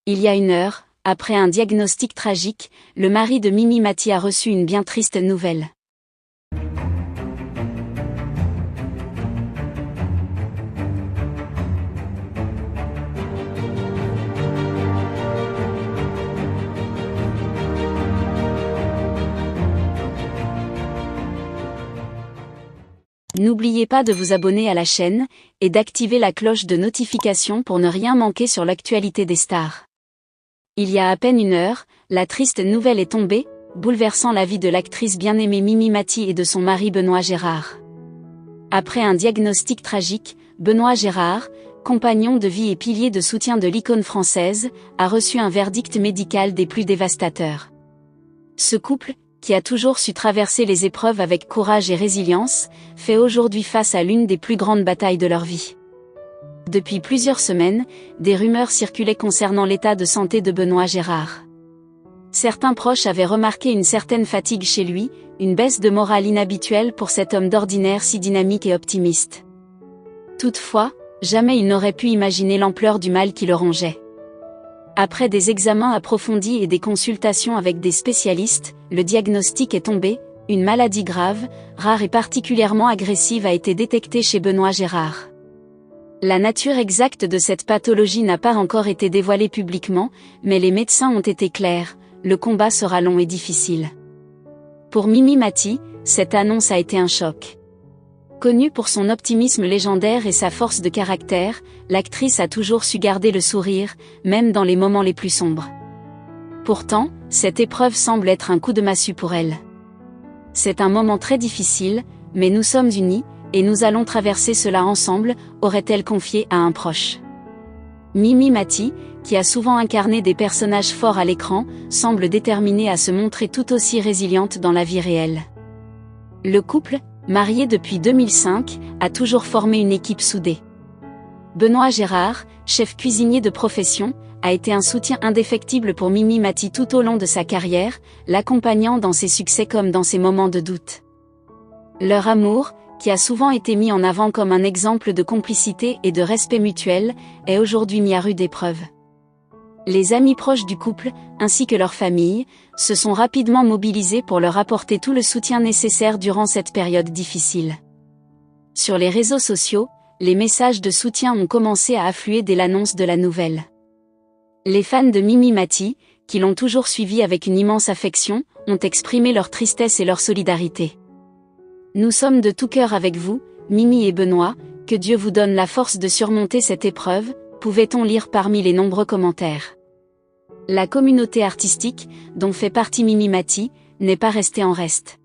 Il y a 1 heure, après un diagnostic tragique, le mari de Mimi Mati a reçu une bien triste nouvelle. N'oubliez pas de vous abonner à la chaîne, et d'activer la cloche de notification pour ne rien manquer sur l'actualité des stars. Il y a à peine 1 heure, la triste nouvelle est tombée, bouleversant la vie de l'actrice bien-aimée Mimi Mati et de son mari Benoît Gérard. Après un diagnostic tragique, Benoît Gérard, compagnon de vie et pilier de soutien de l'icône française, a reçu un verdict médical des plus dévastateurs. Ce couple, qui a toujours su traverser les épreuves avec courage et résilience, fait aujourd'hui face à l'une des plus grandes batailles de leur vie. Depuis plusieurs semaines, des rumeurs circulaient concernant l'état de santé de Benoît Gérard. Certains proches avaient remarqué une certaine fatigue chez lui, une baisse de morale inhabituelle pour cet homme d'ordinaire si dynamique et optimiste. Toutefois, jamais il n'aurait pu imaginer l'ampleur du mal qui le rongeait. Après des examens approfondis et des consultations avec des spécialistes, le diagnostic est tombé, une maladie grave, rare et particulièrement agressive a été détectée chez Benoît Gérard. La nature exacte de cette pathologie n'a pas encore été dévoilée publiquement, mais les médecins ont été clairs, le combat sera long et difficile. Pour Mimi Mati, cette annonce a été un choc. Connue pour son optimisme légendaire et sa force de caractère, l'actrice a toujours su garder le sourire, même dans les moments les plus sombres. Pourtant, cette épreuve semble être un coup de massue pour elle. C'est un moment très difficile, mais nous sommes unis, et nous allons traverser cela ensemble, aurait-elle confié à un proche. Mimi Mati, qui a souvent incarné des personnages forts à l'écran, semble déterminée à se montrer tout aussi résiliente dans la vie réelle. Le couple, marié depuis 2005, a toujours formé une équipe soudée. Benoît Gérard, chef cuisinier de profession, a été un soutien indéfectible pour Mimi Mati tout au long de sa carrière, l'accompagnant dans ses succès comme dans ses moments de doute. Leur amour, qui a souvent été mis en avant comme un exemple de complicité et de respect mutuel, est aujourd'hui mis à rude épreuve. Les amis proches du couple, ainsi que leur famille, se sont rapidement mobilisés pour leur apporter tout le soutien nécessaire durant cette période difficile. Sur les réseaux sociaux, les messages de soutien ont commencé à affluer dès l'annonce de la nouvelle. Les fans de Mimi Mati, qui l'ont toujours suivie avec une immense affection, ont exprimé leur tristesse et leur solidarité. Nous sommes de tout cœur avec vous, Mimi et Benoît, que Dieu vous donne la force de surmonter cette épreuve, pouvait-on lire parmi les nombreux commentaires. La communauté artistique, dont fait partie Mimi Mati, n'est pas restée en reste.